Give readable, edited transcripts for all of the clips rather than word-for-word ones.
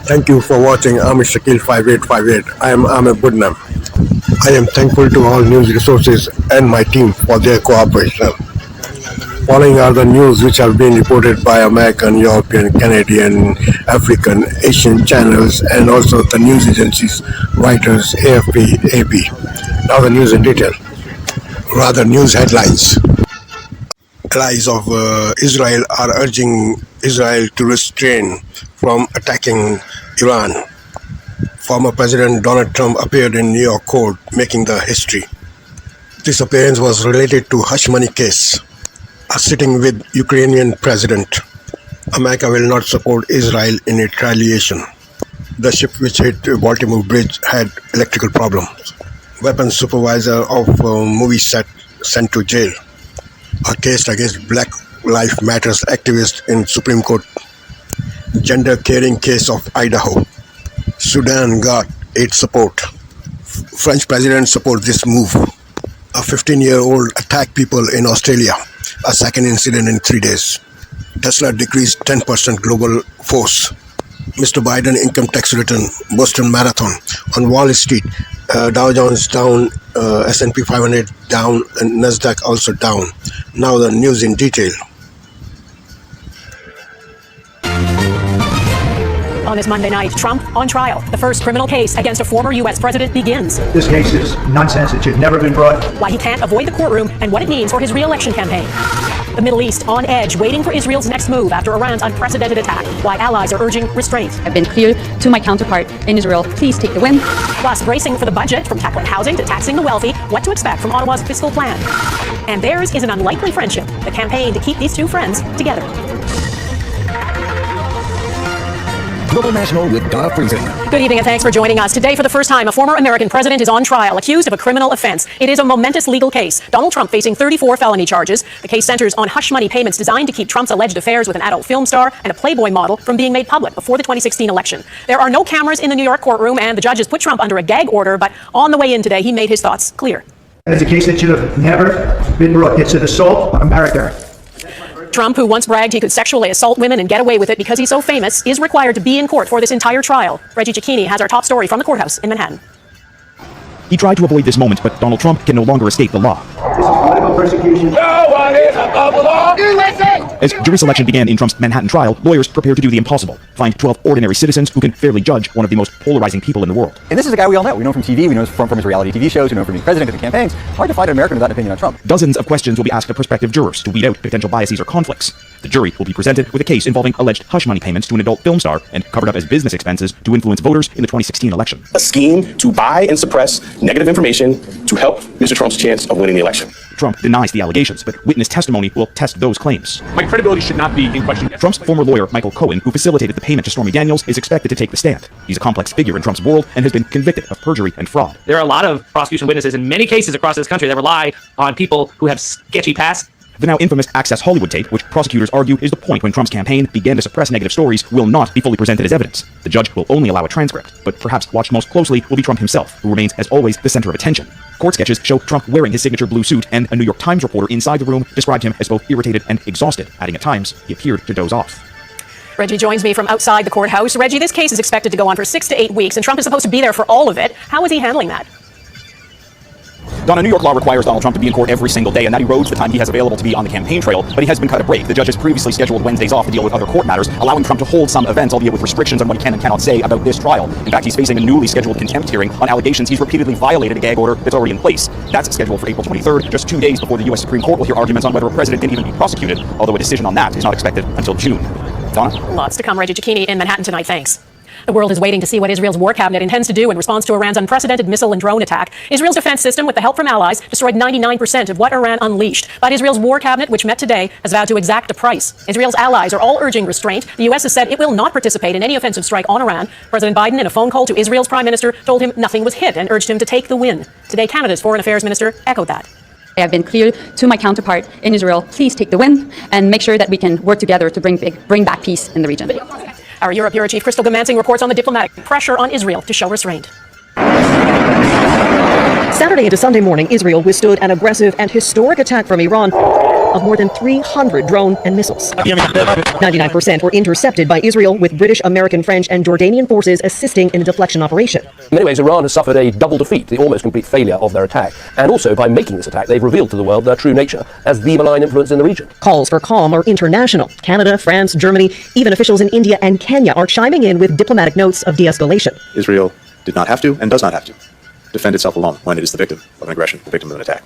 Thank you for watching. I'm Shakil 5858. I am Ahmed Budnam. I am thankful to all news resources and my team for their cooperation. Following are the news which have been reported by American, European, Canadian, African, Asian channels and also the news agencies, Reuters, AFP, AP. Now the news in detail. Rather, news headlines. Allies of Israel are urging Israel to restrain from attacking Iran. Former President Donald Trump appeared in New York court, making the history. This appearance was related to hush money case. A sitting with Ukrainian president. America will not support Israel in retaliation. The ship which hit Baltimore Bridge had electrical problems. Weapons supervisor of movie set sent to jail. A case against Black Lives Matters activist in Supreme Court. Gender caring case of Idaho. Sudan got aid support. French president supports this move. A 15-year-old attacked people in Australia. A second incident in 3 days. Tesla decreased 10% global force. Mr. Biden income tax return. Boston Marathon. On Wall Street, Dow Jones down, S&P 500 down, and Nasdaq also down. Now the news in detail. On this Monday night, Trump on trial. The first criminal case against a former U.S. president begins. This case is nonsense. It should never have been brought. Why he can't avoid the courtroom and what it means for his re-election campaign. The Middle East on edge, waiting for Israel's next move after Iran's unprecedented attack. Why allies are urging restraint. I've been clear to my counterpart in Israel. Please take the win. Plus, bracing for the budget, from tackling housing to taxing the wealthy, what to expect from Ottawa's fiscal plan. And theirs is an unlikely friendship, the campaign to keep these two friends together. Global National with Donna Friesen. Good evening and thanks for joining us. Today, for the first time, a former American president is on trial, accused of a criminal offense. It is a momentous legal case. Donald Trump facing 34 felony charges. The case centers on hush money payments designed to keep Trump's alleged affairs with an adult film star and a Playboy model from being made public before the 2016 election. There are no cameras in the New York courtroom, and the judges put Trump under a gag order, but on the way in today, he made his thoughts clear. It's a case that should have never been brought. It's an assault on America. Trump, who once bragged he could sexually assault women and get away with it because he's so famous, is required to be in court for this entire trial. Reggie Cicchini has our top story from the courthouse in Manhattan. He tried to avoid this moment, but Donald Trump can no longer escape the law. This is political persecution. No one is above the law. As jury selection began in Trump's Manhattan trial, lawyers prepared to do the impossible. Find 12 ordinary citizens who can fairly judge one of the most polarizing people in the world. And this is a guy we all know. We know him from TV, we know him from his reality TV shows, we know him from being president and the campaigns. Hard to find an American without an opinion on Trump. Dozens of questions will be asked of prospective jurors to weed out potential biases or conflicts. The jury will be presented with a case involving alleged hush money payments to an adult film star and covered up as business expenses to influence voters in the 2016 election. A scheme to buy and suppress negative information to help Mr. Trump's chance of winning the election. Trump denies the allegations, but witness testimony will test those claims. My credibility should not be in question. Trump's former lawyer, Michael Cohen, who facilitated the payment to Stormy Daniels, is expected to take the stand. He's a complex figure in Trump's world and has been convicted of perjury and fraud. There are a lot of prosecution witnesses in many cases across this country that rely on people who have sketchy pasts. The now infamous Access Hollywood tape, which prosecutors argue is the point when Trump's campaign began to suppress negative stories, will not be fully presented as evidence. The judge will only allow a transcript, but perhaps watched most closely will be Trump himself, who remains, as always, the center of attention. Court sketches show Trump wearing his signature blue suit, and a New York Times reporter inside the room described him as both irritated and exhausted, adding at times he appeared to doze off. Reggie joins me from outside the courthouse. Reggie, this case is expected to go on for 6 to 8 weeks, and Trump is supposed to be there for all of it. How is he handling that? Donna, New York law requires Donald Trump to be in court every single day, and that erodes the time he has available to be on the campaign trail, but he has been cut a break. The judge has previously scheduled Wednesdays off to deal with other court matters, allowing Trump to hold some events, albeit with restrictions on what he can and cannot say about this trial. In fact, he's facing a newly scheduled contempt hearing on allegations he's repeatedly violated a gag order that's already in place. That's scheduled for April 23rd, just 2 days before the U.S. Supreme Court will hear arguments on whether a president can even be prosecuted, although a decision on that is not expected until June. Donna? Lots to come. Reggie Cicchini in Manhattan tonight. Thanks. The world is waiting to see what Israel's war cabinet intends to do in response to Iran's unprecedented missile and drone attack. Israel's defense system, with the help from allies, destroyed 99% of what Iran unleashed. But Israel's war cabinet, which met today, has vowed to exact a price. Israel's allies are all urging restraint. The U.S. has said it will not participate in any offensive strike on Iran. President Biden, in a phone call to Israel's prime minister, told him nothing was hit and urged him to take the win. Today, Canada's foreign affairs minister echoed that. I have been clear to my counterpart in Israel. Please take the win and make sure that we can work together to bring back peace in the region. Our Europe Bureau Chief Crystal Gamansing reports on the diplomatic pressure on Israel to show restraint. Saturday into Sunday morning, Israel withstood an aggressive and historic attack from Iran. of more than 300 drone and missiles. 99% were intercepted by Israel, with British, American, French, and Jordanian forces assisting in a deflection operation. In many ways, Iran has suffered a double defeat, the almost complete failure of their attack. And also, by making this attack, they've revealed to the world their true nature as the malign influence in the region. Calls for calm are international. Canada, France, Germany, even officials in India and Kenya are chiming in with diplomatic notes of de-escalation. Israel did not have to and does not have to defend itself alone when it is the victim of an aggression, the victim of an attack.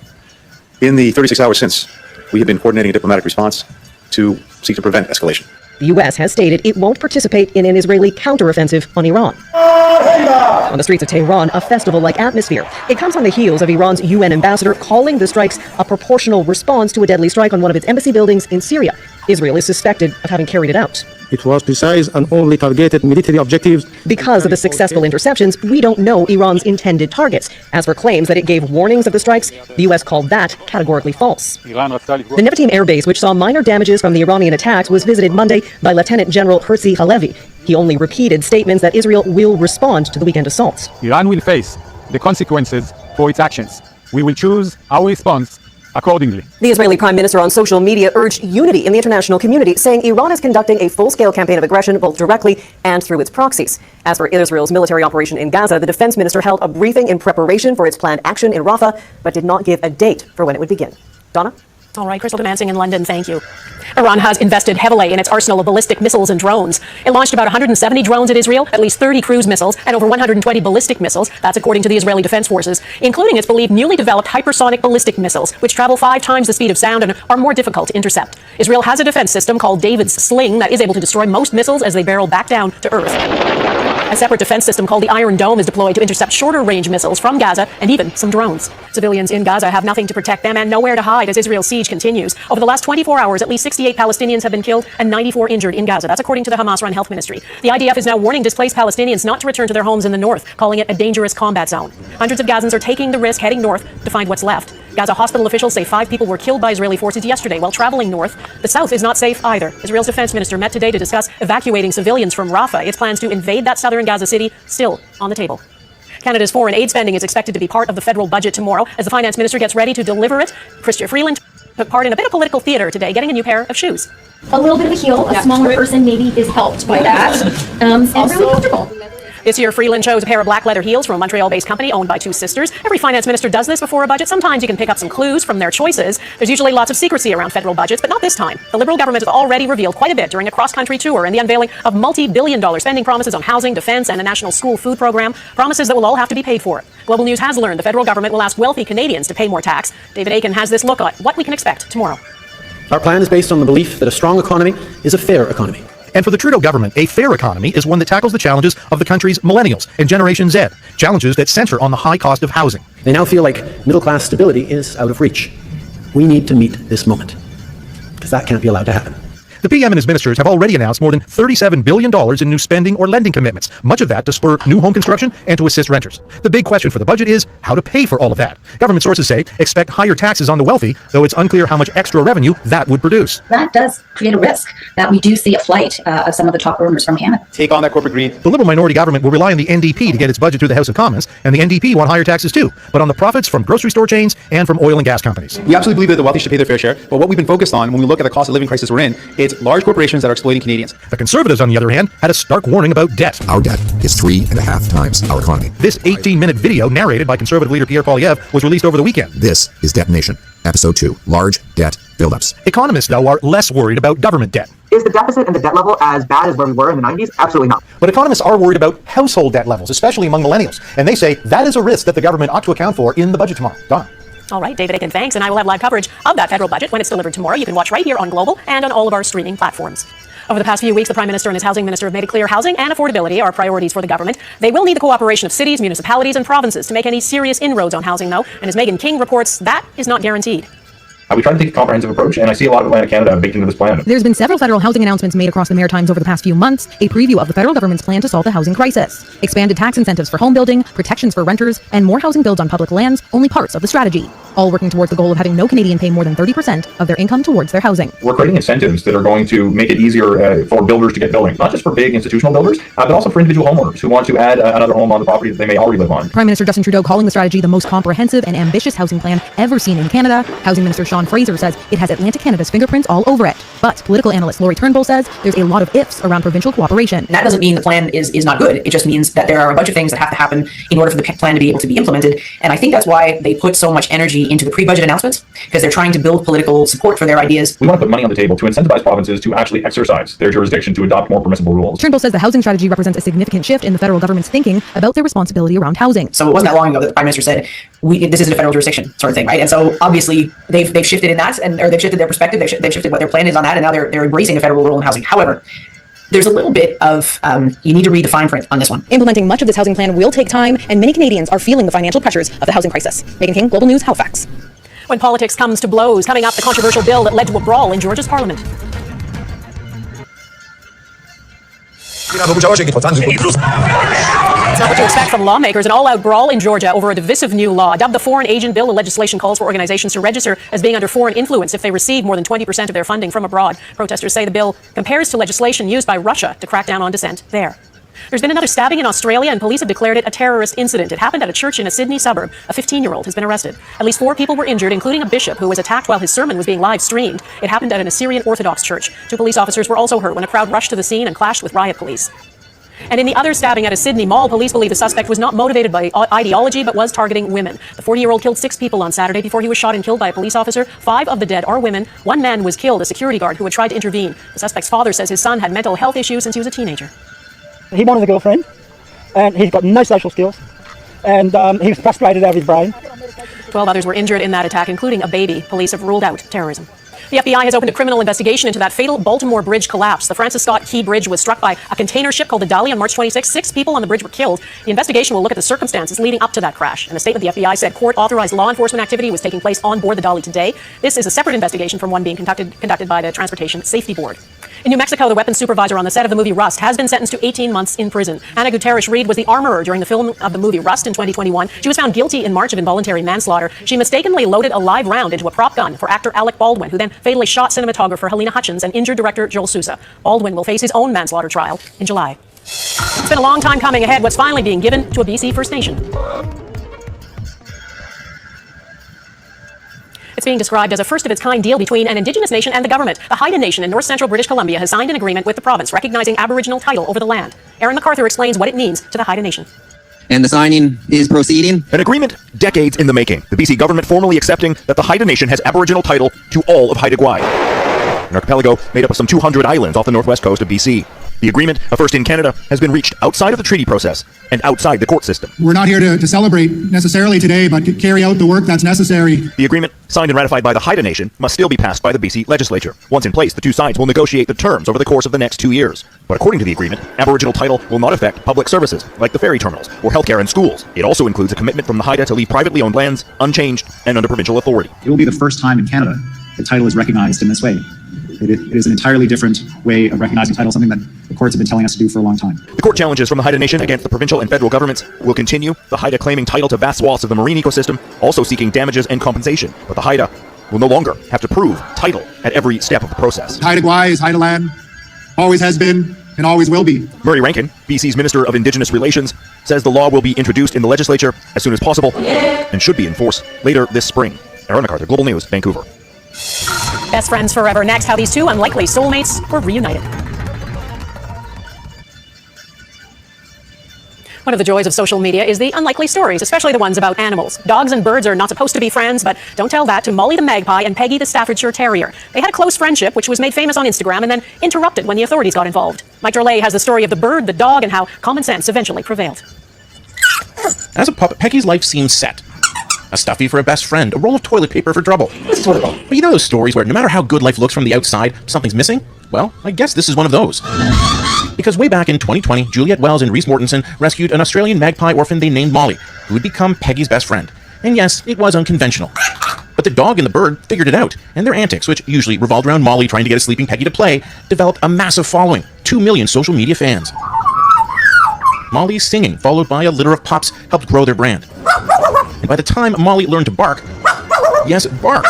In the 36 hours since, we have been coordinating a diplomatic response to seek to prevent escalation. The U.S. has stated it won't participate in an Israeli counteroffensive on Iran. On the streets of Tehran, a festival-like atmosphere. It comes on the heels of Iran's UN ambassador calling the strikes a proportional response to a deadly strike on one of its embassy buildings in Syria. Israel is suspected of having carried it out. It was precise and only targeted military objectives. Because of the successful interceptions, we don't know Iran's intended targets. As for claims that it gave warnings of the strikes, the U.S. called that categorically false. The Nevatim Air Base, which saw minor damages from the Iranian attacks, was visited Monday by Lieutenant General Herzi Halevi. He only repeated statements that Israel will respond to the weekend assaults. Iran will face the consequences for its actions. We will choose our response accordingly. The Israeli Prime Minister on social media urged unity in the international community, saying Iran is conducting a full-scale campaign of aggression both directly and through its proxies. As for Israel's military operation in Gaza, the defense minister held a briefing in preparation for its planned action in Rafah, but did not give a date for when it would begin. Donna? All right, Crystal Demansing in London, thank you. Iran has invested heavily in its arsenal of ballistic missiles and drones. It launched about 170 drones at Israel, at least 30 cruise missiles, and over 120 ballistic missiles. That's according to the Israeli Defense Forces, including its believed newly developed hypersonic ballistic missiles, which travel 5 times the speed of sound and are more difficult to intercept. Israel has a defense system called David's Sling that is able to destroy most missiles as they barrel back down to Earth. A separate defense system called the Iron Dome is deployed to intercept shorter-range missiles from Gaza and even some drones. Civilians in Gaza have nothing to protect them and nowhere to hide as Israel's siege continues. Over the last 24 hours, at least 68 Palestinians have been killed and 94 injured in Gaza. That's according to the Hamas-run health ministry. The IDF is now warning displaced Palestinians not to return to their homes in the north, calling it a dangerous combat zone. Hundreds of Gazans are taking the risk heading north to find what's left. Gaza hospital officials say 5 people were killed by Israeli forces yesterday while traveling north. The south is not safe either. Israel's defense minister met today to discuss evacuating civilians from Rafah. Its plans to invade that southern Gaza city still on the table. Canada's foreign aid spending is expected to be part of the federal budget tomorrow as the finance minister gets ready to deliver it. Chrystia Freeland took part in a bit of political theater today, getting a new pair of shoes. A little bit of a heel, a smaller person maybe is helped by that. And really comfortable. This year, Freeland chose a pair of black leather heels from a Montreal-based company owned by 2 sisters. Every finance minister does this before a budget. Sometimes you can pick up some clues from their choices. There's usually lots of secrecy around federal budgets, but not this time. The Liberal government has already revealed quite a bit during a cross-country tour and the unveiling of multi-billion-dollar spending promises on housing, defense, and a national school food program, promises that will all have to be paid for. Global News has learned the federal government will ask wealthy Canadians to pay more tax. David Aiken has this look at what we can expect tomorrow. Our plan is based on the belief that a strong economy is a fair economy. And for the Trudeau government, a fair economy is one that tackles the challenges of the country's millennials and Generation Z, challenges that center on the high cost of housing. They now feel like middle-class stability is out of reach. We need to meet this moment, because that can't be allowed to happen. The PM and his ministers have already announced more than $37 billion in new spending or lending commitments, much of that to spur new home construction and to assist renters. The big question for the budget is how to pay for all of that. Government sources say expect higher taxes on the wealthy, though it's unclear how much extra revenue that would produce. That does create a risk that we do see a flight of some of the top earners from Canada. Take on that corporate greed. The Liberal minority government will rely on the NDP to get its budget through the House of Commons, and the NDP want higher taxes too, but on the profits from grocery store chains and from oil and gas companies. We absolutely believe that the wealthy should pay their fair share, but what we've been focused on when we look at the cost of living crisis we're in, it's large corporations that are exploiting Canadians. The Conservatives, on the other hand, had a stark warning about debt. Our debt is 3.5 times our economy. This 18-minute video, narrated by Conservative leader Pierre Poilievre, was released over the weekend. This is Debt Nation, Episode 2, Large Debt Buildups. Economists, though, are less worried about government debt. Is the deficit and the debt level as bad as where we were in the 90s? Absolutely not. But economists are worried about household debt levels, especially among millennials. And they say that is a risk that the government ought to account for in the budget tomorrow. Donna. All right, David Aiken, thanks. And I will have live coverage of that federal budget when it's delivered tomorrow. You can watch right here on Global and on all of our streaming platforms. Over the past few weeks, the Prime Minister and his Housing Minister have made it clear housing and affordability are priorities for the government. They will need the cooperation of cities, municipalities, and provinces to make any serious inroads on housing, though. And as Megan King reports, that is not guaranteed. We try to take a comprehensive approach, and I see a lot of Atlantic Canada baked into this plan. There's been several federal housing announcements made across the Maritimes over the past few months, a preview of the federal government's plan to solve the housing crisis. Expanded tax incentives for home building, protections for renters, and more housing builds on public lands, only parts of the strategy. all working towards the goal of having no Canadian pay more than 30% of their income towards their housing. We're creating incentives that are going to make it easier for builders to get building, not just for big institutional builders, but also for individual homeowners who want to add another home on the property that they may already live on. Prime Minister Justin Trudeau calling the strategy the most comprehensive and ambitious housing plan ever seen in Canada. Housing Minister Sean Fraser says it has Atlantic Canada's fingerprints all over it. But political analyst Laurie Turnbull says there's a lot of ifs around provincial cooperation. And that doesn't mean the plan is not good. It just means that there are a bunch of things that have to happen in order for the plan to be able to be implemented. And I think that's why they put so much energy into the pre-budget announcements, because they're trying to build political support for their ideas. We want to put money on the table to incentivize provinces to actually exercise their jurisdiction to adopt more permissible rules. Turnbull says the housing strategy represents a significant shift in the federal government's thinking about their responsibility around housing. So it wasn't that long ago that the Prime Minister said, this isn't a federal jurisdiction sort of thing, right? And so obviously they've shifted in that, or they've shifted their perspective, they've shifted what their plan is on that, and now they're embracing a federal role in housing. However, there's a little bit of, you need to read the fine print on this one. Implementing much of this housing plan will take time, and many Canadians are feeling the financial pressures of the housing crisis. Megan King, Global News, Halifax. When politics comes to blows, coming up, the controversial bill that led to a brawl in Georgia's parliament. It's not what you expect from lawmakers. An all-out brawl in Georgia over a divisive new law. Dubbed the Foreign Agent Bill, the legislation calls for organizations to register as being under foreign influence if they receive more than 20% of their funding from abroad. Protesters say the bill compares to legislation used by Russia to crack down on dissent there. There's been another stabbing in Australia, and police have declared it a terrorist incident. It happened at a church in a Sydney suburb. A 15-year-old has been arrested. At least 4 people were injured, including a bishop who was attacked while his sermon was being live-streamed. It happened at an Assyrian Orthodox church. 2 police officers were also hurt when a crowd rushed to the scene and clashed with riot police. And in the other stabbing at a Sydney mall, police believe the suspect was not motivated by ideology, but was targeting women. The 40-year-old killed 6 people on Saturday before he was shot and killed by a police officer. 5 of the dead are women. 1 man was killed, a security guard who had tried to intervene. The suspect's father says his son had mental health issues since he was a teenager. He wanted a girlfriend, and he's got no social skills, and he was frustrated out of his brain. 12 others were injured in that attack, including a baby. Police have ruled out terrorism. The FBI has opened a criminal investigation into that fatal Baltimore Bridge collapse. The Francis Scott Key Bridge was struck by a container ship called the Dali on March 26. 6 people on the bridge were killed. The investigation will look at the circumstances leading up to that crash. And a statement the FBI said court-authorized law enforcement activity was taking place on board the Dali today. This is a separate investigation from one being conducted by the Transportation Safety Board. In New Mexico, the weapons supervisor on the set of the movie Rust has been sentenced to 18 months in prison. Anna Gutierrez-Reed was the armorer during the film of the movie Rust in 2021. She was found guilty in March of involuntary manslaughter. She mistakenly loaded a live round into a prop gun for actor Alec Baldwin, who then fatally shot cinematographer Helena Hutchins and injured director Joel Sousa. Baldwin will face his own manslaughter trial in July. It's been a long time coming ahead. What's finally being given to a BC First Nation? It's being described as a first-of-its-kind deal between an Indigenous nation and the government. The Haida Nation in north-central British Columbia has signed an agreement with the province recognizing Aboriginal title over the land. Aaron MacArthur explains what it means to the Haida Nation. And the signing is proceeding. An agreement decades in the making. The BC government formally accepting that the Haida Nation has Aboriginal title to all of Haida Gwaii, an archipelago made up of some 200 islands off the northwest coast of BC. The agreement, a first in Canada, has been reached outside of the treaty process and outside the court system. We're not here to celebrate necessarily today, but to carry out the work that's necessary. The agreement, signed and ratified by the Haida Nation, must still be passed by the BC legislature. Once in place, the 2 sides will negotiate the terms over the course of the next 2 years. But according to the agreement, Aboriginal title will not affect public services, like the ferry terminals or healthcare and schools. It also includes a commitment from the Haida to leave privately owned lands unchanged and under provincial authority. It will be the first time in Canada that title is recognized in this way. It is an entirely different way of recognizing title, something that the courts have been telling us to do for a long time. The court challenges from the Haida Nation against the provincial and federal governments will continue, the Haida claiming title to vast swaths of the marine ecosystem, also seeking damages and compensation. But the Haida will no longer have to prove title at every step of the process. Haida Gwaii is Haida land, always has been, and always will be. Murray Rankin, BC's Minister of Indigenous Relations, says the law will be introduced in the legislature as soon as possible and should be in force later this spring. Aaron MacArthur, Global News, Vancouver. Best friends forever. Next, how these 2 unlikely soulmates were reunited. One of the joys of social media is the unlikely stories, especially the ones about animals. Dogs and birds are not supposed to be friends, but don't tell that to Molly the magpie and Peggy the Staffordshire Terrier. They had a close friendship, which was made famous on Instagram and then interrupted when the authorities got involved. Mike Drolet has the story of the bird, the dog, and how common sense eventually prevailed. As a pup, Peggy's life seems set. A stuffy for a best friend, a roll of toilet paper for trouble. But you know those stories where no matter how good life looks from the outside, something's missing? Well, I guess this is one of those. Because way back in 2020, Juliette Wells and Reese Mortensen rescued an Australian magpie orphan they named Molly, who would become Peggy's best friend. And yes, it was unconventional. But the dog and the bird figured it out, and their antics, which usually revolved around Molly trying to get a sleeping Peggy to play, developed a massive following, 2 million social media fans. Molly's singing, followed by a litter of pups, helped grow their brand. And by the time Molly learned to bark, Yes, bark.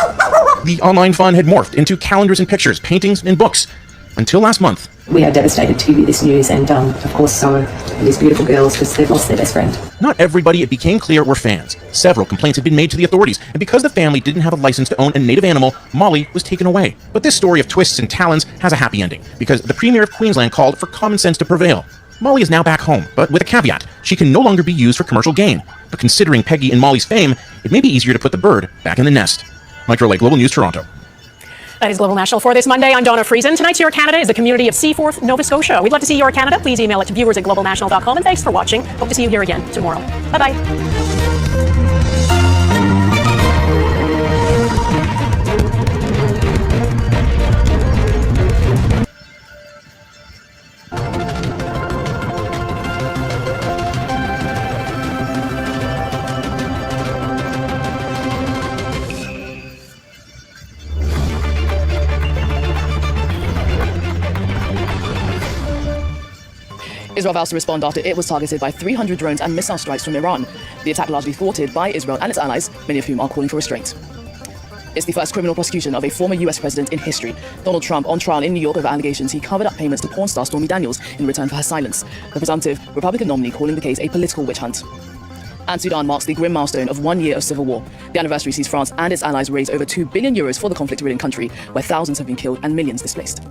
The online fun had morphed into calendars and pictures, paintings and books. Until last month. We are devastated to hear this news, and of course so are these beautiful girls because they've lost their best friend. Not everybody, it became clear, were fans. Several complaints had been made to the authorities, and because the family didn't have a license to own a native animal, Molly was taken away. But this story of twists and talons has a happy ending, because the Premier of Queensland called for common sense to prevail. Molly is now back home, but with a caveat. She can no longer be used for commercial gain. But considering Peggy and Molly's fame, it may be easier to put the bird back in the nest. Mike Lake, Global News, Toronto. That is Global National for this Monday. I'm Donna Friesen. Tonight's Your Canada is the community of Seaforth, Nova Scotia. We'd love to see Your Canada. Please email it to viewers@globalnational.com. And thanks for watching. Hope to see you here again tomorrow. Bye-bye. Israel vows to respond after it was targeted by 300 drones and missile strikes from Iran. The attack largely thwarted by Israel and its allies, many of whom are calling for restraint. It's the first criminal prosecution of a former US president in history. Donald Trump on trial in New York over allegations he covered up payments to porn star Stormy Daniels in return for her silence. The presumptive Republican nominee calling the case a political witch hunt. And Sudan marks the grim milestone of 1 year of civil war. The anniversary sees France and its allies raise over €2 billion for the conflict-ridden country, where thousands have been killed and millions displaced.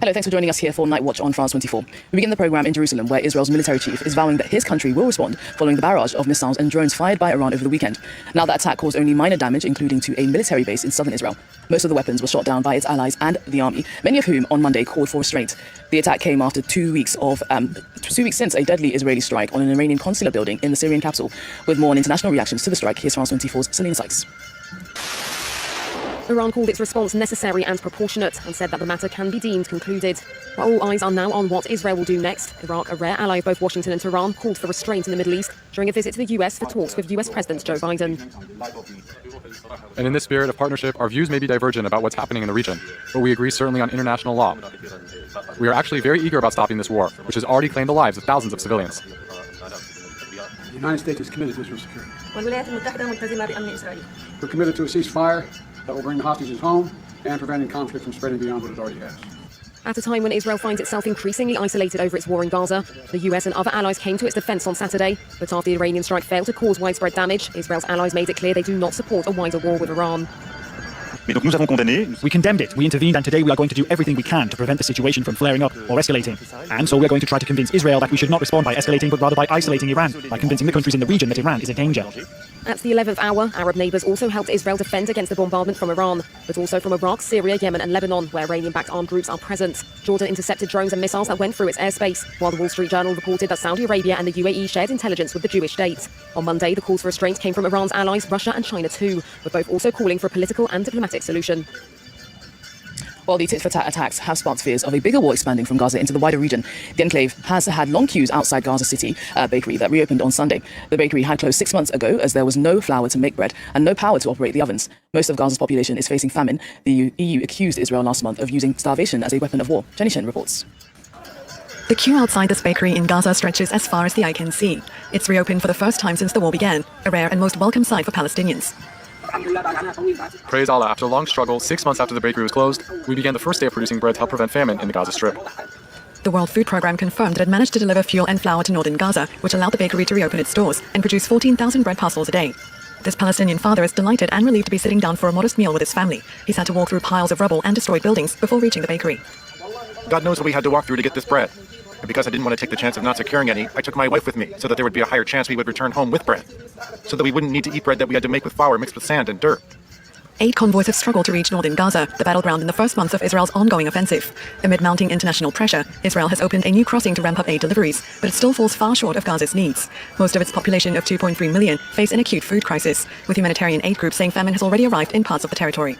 Hello, thanks for joining us here for Night Watch on France 24. We begin the program in Jerusalem, where Israel's military chief is vowing that his country will respond following the barrage of missiles and drones fired by Iran over the weekend. Now, that attack caused only minor damage, including to a military base in southern Israel. Most of the weapons were shot down by its allies and the army, many of whom on Monday called for restraint. The attack came after 2 weeks since a deadly Israeli strike on an Iranian consular building in the Syrian capital. With more on international reactions to the strike, here's France 24's Selena Sykes. Iran called its response necessary and proportionate and said that the matter can be deemed concluded. While all eyes are now on what Israel will do next, Iraq, a rare ally of both Washington and Tehran, called for restraint in the Middle East during a visit to the US for talks with US President Joe Biden. And in this spirit of partnership, our views may be divergent about what's happening in the region, but we agree certainly on international law. We are actually very eager about stopping this war, which has already claimed the lives of thousands of civilians. The United States is committed to Israel's security. We're committed to a ceasefire that will bring the hostages home and prevent conflict from spreading beyond what it already has. At a time when Israel finds itself increasingly isolated over its war in Gaza, the US and other allies came to its defense on Saturday. But after the Iranian strike failed to cause widespread damage, Israel's allies made it clear they do not support a wider war with Iran. We condemned it, we intervened, and today we are going to do everything we can to prevent the situation from flaring up or escalating. And so we are going to try to convince Israel that we should not respond by escalating, but rather by isolating Iran, by convincing the countries in the region that Iran is a danger. At the 11th hour, Arab neighbours also helped Israel defend against the bombardment from Iran, but also from Iraq, Syria, Yemen and Lebanon, where Iranian-backed armed groups are present. Jordan intercepted drones and missiles that went through its airspace, while the Wall Street Journal reported that Saudi Arabia and the UAE shared intelligence with the Jewish state. On Monday, the calls for restraint came from Iran's allies, Russia and China too, with both also calling for a political and diplomatic solution. While the tit-for-tat attacks have sparked fears of a bigger war expanding from Gaza into the wider region, the enclave has had long queues outside Gaza City, a bakery that reopened on Sunday. The bakery had closed 6 months ago as there was no flour to make bread and no power to operate the ovens. Most of Gaza's population is facing famine. The EU accused Israel last month of using starvation as a weapon of war. Jenny Shen reports. The queue outside this bakery in Gaza stretches as far as the eye can see. It's reopened for the first time since the war began, a rare and most welcome sight for Palestinians. Praise Allah, after a long struggle, 6 months after the bakery was closed, we began the first day of producing bread to help prevent famine in the Gaza Strip. The World Food Programme confirmed that it managed to deliver fuel and flour to northern Gaza, which allowed the bakery to reopen its doors and produce 14,000 bread parcels a day. This Palestinian father is delighted and relieved to be sitting down for a modest meal with his family. He's had to walk through piles of rubble and destroyed buildings before reaching the bakery. God knows what we had to walk through to get this bread. And because I didn't want to take the chance of not securing any, I took my wife with me so that there would be a higher chance we would return home with bread. So that we wouldn't need to eat bread that we had to make with flour mixed with sand and dirt. 8 convoys have struggled to reach northern Gaza, the battleground in the first months of Israel's ongoing offensive. Amid mounting international pressure, Israel has opened a new crossing to ramp up aid deliveries, but it still falls far short of Gaza's needs. Most of its population of 2.3 million face an acute food crisis, with humanitarian aid groups saying famine has already arrived in parts of the territory.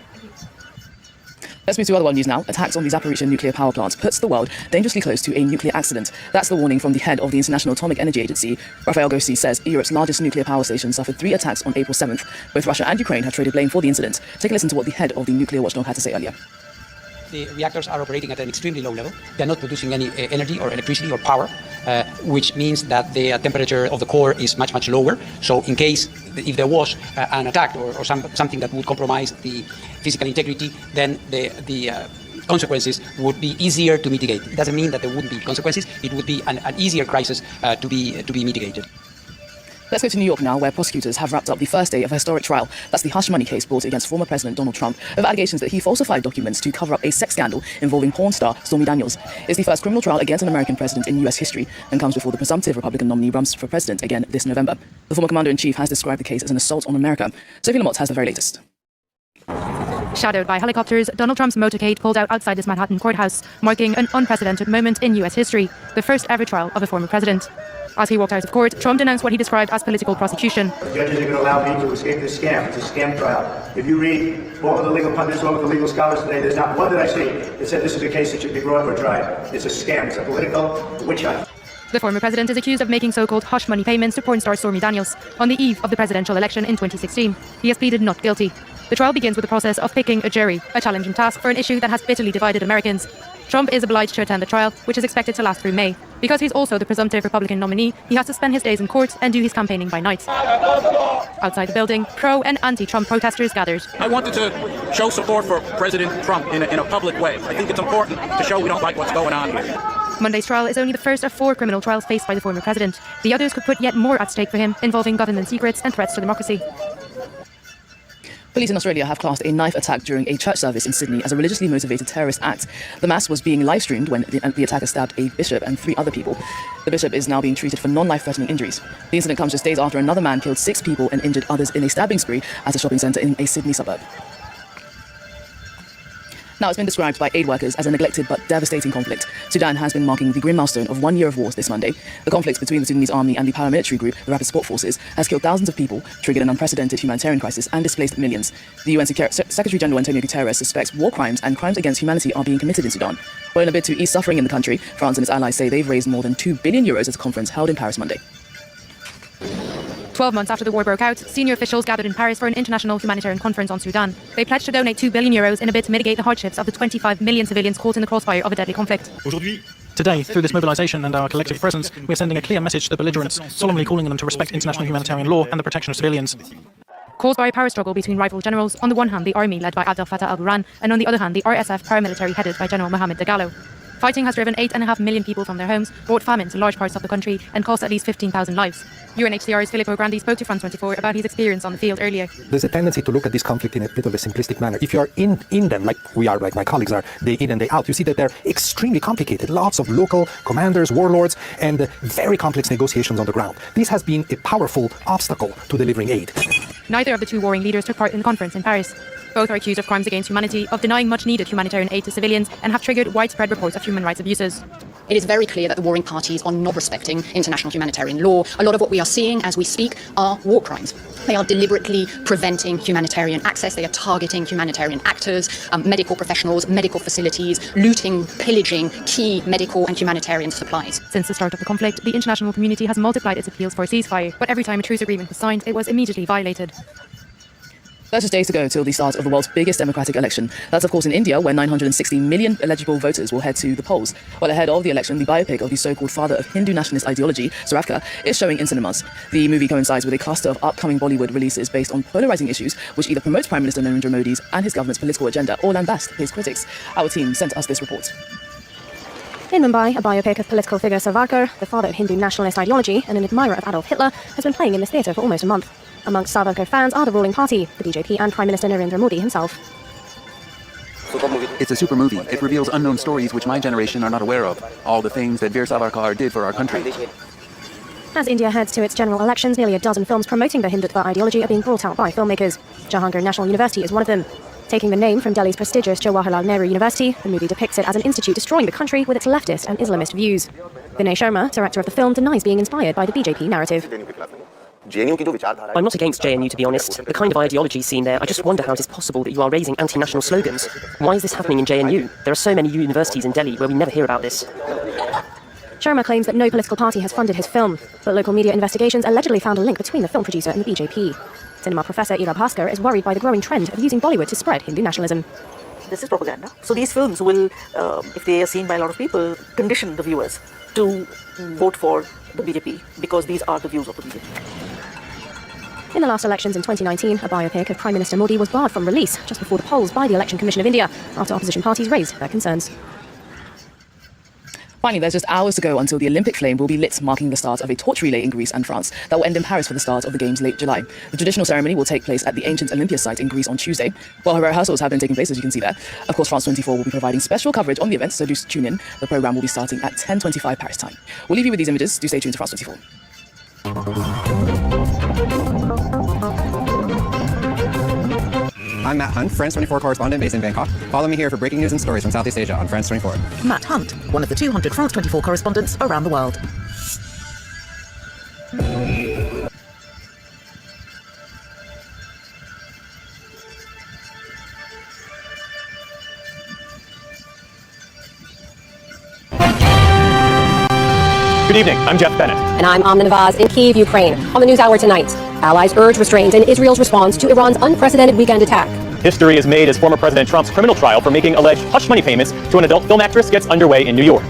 Let's move to other world news now. Attacks on the Zaporizhzhia nuclear power plant puts the world dangerously close to a nuclear accident. That's the warning from the head of the International Atomic Energy Agency. Rafael Grossi says Europe's largest nuclear power station suffered 3 attacks on April 7th. Both Russia and Ukraine have traded blame for the incident. Take a listen to what the head of the nuclear watchdog had to say earlier. the reactors are operating at an extremely low level. They're not producing any energy or electricity or power, which means that the temperature of the core is much, much lower. So in case, if there was an attack or something that would compromise the physical integrity, then the consequences would be easier to mitigate. It doesn't mean that there wouldn't be consequences. It would be an easier crisis to be mitigated. Let's go to New York now, where prosecutors have wrapped up the first day of a historic trial. That's the hush money case brought against former President Donald Trump over allegations that he falsified documents to cover up a sex scandal involving porn star Stormy Daniels. It's the first criminal trial against an American president in U.S. history and comes before the presumptive Republican nominee runs for president again this November. The former commander-in-chief has described the case as an assault on America. Sophie Lamott has the very latest. Shadowed by helicopters, Donald Trump's motorcade pulled out outside this Manhattan courthouse, marking an unprecedented moment in U.S. history, the first ever trial of a former president. As he walked out of court, Trump denounced what he described as political prosecution. The judges are going to allow me to escape this scam. It's a scam trial. If you read all of the legal pundits, all of the legal scholars today, there's not one that I see that said this is a case that should be brought or tried. It's a scam. It's a political witch hunt. The former president is accused of making so-called hush money payments to porn star Stormy Daniels on the eve of the presidential election in 2016. He has pleaded not guilty. The trial begins with the process of picking a jury, a challenging task for an issue that has bitterly divided Americans. Trump is obliged to attend the trial, which is expected to last through May. Because he's also the presumptive Republican nominee, he has to spend his days in court and do his campaigning by night. Outside the building, pro- and anti-Trump protesters gathered. I wanted to show support for President Trump in a public way. I think it's important to show we don't like what's going on here. Monday's trial is only the first of 4 criminal trials faced by the former president. The others could put yet more at stake for him, involving government secrets and threats to democracy. Police in Australia have classed a knife attack during a church service in Sydney as a religiously motivated terrorist act. The mass was being live-streamed when the attacker stabbed a bishop and 3 other people. The bishop is now being treated for non-life-threatening injuries. The incident comes just days after another man killed 6 people and injured others in a stabbing spree at a shopping centre in a Sydney suburb. Now, it's been described by aid workers as a neglected but devastating conflict. Sudan has been marking the grim milestone of 1 year of wars this Monday. The conflict between the Sudanese army and the paramilitary group, the Rapid Support Forces, has killed thousands of people, triggered an unprecedented humanitarian crisis, and displaced millions. The UN Secretary-General Antonio Guterres suspects war crimes and crimes against humanity are being committed in Sudan. But in a bid to ease suffering in the country, France and its allies say they've raised more than €2 billion at a conference held in Paris Monday. 12 months after the war broke out, senior officials gathered in Paris for an international humanitarian conference on Sudan. They pledged to donate €2 billion in a bid to mitigate the hardships of the 25 million civilians caught in the crossfire of a deadly conflict. Today, through this mobilization and our collective presence, we are sending a clear message to the belligerents, solemnly calling on them to respect international humanitarian law and the protection of civilians. Caused by a power struggle between rival generals, on the one hand the army led by Abdel Fattah al-Burhan, and on the other hand the RSF paramilitary headed by General Mohamed Dagalo. Fighting has driven 8.5 million people from their homes, brought famine to large parts of the country, and cost at least 15,000 lives. UNHCR's Filippo Grandi spoke to France 24 about his experience on the field earlier. There's a tendency to look at this conflict in a bit of a simplistic manner. If you are in them, like we are, like my colleagues are, day in and day out, you see that they're extremely complicated. Lots of local commanders, warlords, and very complex negotiations on the ground. This has been a powerful obstacle to delivering aid. Neither of the 2 warring leaders took part in the conference in Paris. Both are accused of crimes against humanity, of denying much-needed humanitarian aid to civilians, and have triggered widespread reports of human rights abuses. It is very clear that the warring parties are not respecting international humanitarian law. A lot of what we are seeing as we speak are war crimes. They are deliberately preventing humanitarian access. They are targeting humanitarian actors, medical professionals, medical facilities, looting, pillaging key medical and humanitarian supplies. Since the start of the conflict, the international community has multiplied its appeals for a ceasefire, but every time a truce agreement was signed, it was immediately violated. There's just days to go till the start of the world's biggest democratic election. That's, of course, in India, where 960 million eligible voters will head to the polls. Well, ahead of the election, the biopic of the so-called father of Hindu nationalist ideology, Savarkar, is showing in cinemas. The movie coincides with a cluster of upcoming Bollywood releases based on polarizing issues, which either promotes Prime Minister Narendra Modi's and his government's political agenda or lambast his critics. Our team sent us this report. In Mumbai, a biopic of political figure Savarkar, the father of Hindu nationalist ideology and an admirer of Adolf Hitler, has been playing in this theatre for almost a month. Amongst Savarkar fans are the ruling party, the BJP, and Prime Minister Narendra Modi himself. It's a super movie. It reveals unknown stories which my generation are not aware of. All the things that Veer Savarkar did for our country. As India heads to its general elections, nearly a dozen films promoting the Hindutva ideology are being brought out by filmmakers. Jahangir National University is one of them. Taking the name from Delhi's prestigious Jawaharlal Nehru University, the movie depicts it as an institute destroying the country with its leftist and Islamist views. Vinay Sharma, director of the film, denies being inspired by the BJP narrative. I'm not against JNU, to be honest. The kind of ideology seen there, I just wonder how it is possible that you are raising anti-national slogans. Why is this happening in JNU? There are so many universities in Delhi where we never hear about this. Sharma claims that no political party has funded his film, but local media investigations allegedly found a link between the film producer and the BJP. Cinema professor Ira Bhaskar is worried by the growing trend of using Bollywood to spread Hindu nationalism. this is propaganda. So these films will, if they are seen by a lot of people, condition the viewers to vote for the BJP because these are the views of the BJP. In the last elections in 2019, a biopic of Prime Minister Modi was barred from release just before the polls by the Election Commission of India after opposition parties raised their concerns. Finally, there's just hours to go until the Olympic flame will be lit, marking the start of a torch relay in Greece and France that will end in Paris for the start of the Games late July. The traditional ceremony will take place at the ancient Olympia site in Greece on Tuesday, while rehearsals have been taking place, as you can see there. Of course, France 24 will be providing special coverage on the event, so do tune in. The program will be starting at 10:25 Paris time. We'll leave you with these images. Do stay tuned to France 24. I'm Matt Hunt, France 24 correspondent based in Bangkok. Follow me here for breaking news and stories from Southeast Asia on France 24. Matt Hunt, one of the 200 France 24 correspondents around the world. Good evening, I'm Jeff Bennett. And I'm Amna Nawaz in Kyiv, Ukraine. On the NewsHour tonight, allies urge restraint in Israel's response to Iran's unprecedented weekend attack. History is made as former President Trump's criminal trial for making alleged hush money payments to an adult film actress gets underway in New York.